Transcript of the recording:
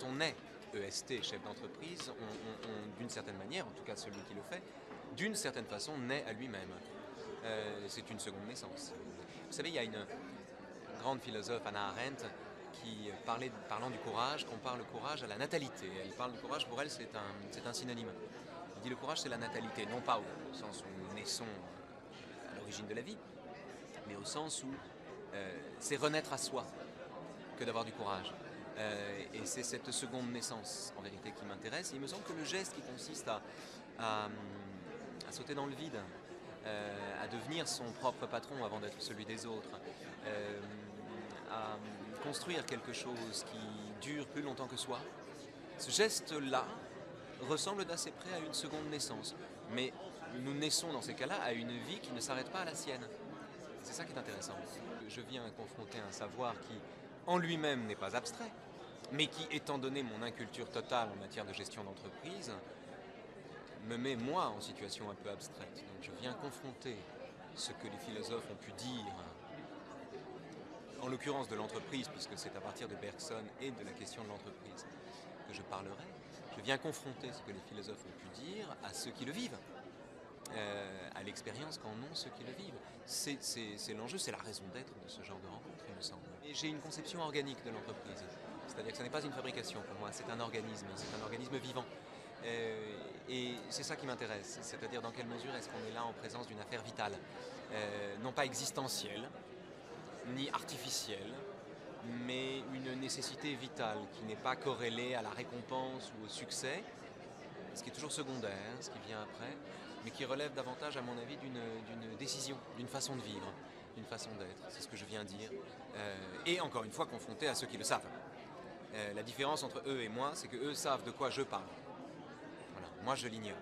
quand on est EST, chef d'entreprise, d'une certaine manière, en tout cas celui qui le fait, d'une certaine façon naît à lui-même. C'est une seconde naissance. Vous savez, il y a une grande philosophe, Hannah Arendt, qui parlant du courage, compare le courage à la natalité. Elle parle du courage, pour elle, c'est un synonyme. Elle dit le courage, c'est la natalité, non pas au sens où nous naissons à l'origine de la vie, mais au sens où c'est renaître à soi que d'avoir du courage. Et c'est cette seconde naissance, en vérité, qui m'intéresse. Et il me semble que le geste qui consiste à sauter dans le vide, à devenir son propre patron avant d'être celui des autres, à construire quelque chose qui dure plus longtemps que soi, ce geste-là ressemble d'assez près à une seconde naissance. Mais nous naissons dans ces cas-là à une vie qui ne s'arrête pas à la sienne. C'est ça qui est intéressant. Je viens confronter un savoir qui, en lui-même, n'est pas abstrait, mais qui, étant donné mon inculture totale en matière de gestion d'entreprise, me met moi en situation un peu abstraite. Donc je viens confronter ce que les philosophes ont pu dire, en l'occurrence de l'entreprise, puisque c'est à partir de Bergson et de la question de l'entreprise que je parlerai. Je viens confronter ce que les philosophes ont pu dire à ceux qui le vivent, à l'expérience qu'en ont ceux qui le vivent. C'est l'enjeu, c'est la raison d'être de ce genre de rencontre, il me semble. Et j'ai une conception organique de l'entreprise, c'est-à-dire que ce n'est pas une fabrication pour moi, c'est un organisme vivant. Et c'est ça qui m'intéresse, c'est-à-dire dans quelle mesure est-ce qu'on est là en présence d'une affaire vitale, non pas existentielle, ni artificielle, mais une nécessité vitale qui n'est pas corrélée à la récompense ou au succès, ce qui est toujours secondaire, ce qui vient après, mais qui relève davantage, à mon avis, d'une décision, d'une façon de vivre, d'une façon d'être. C'est ce que je viens dire. Et encore une fois, confronté à ceux qui le savent. La différence entre eux et moi, c'est que eux savent de quoi je parle. Voilà, moi je l'ignore.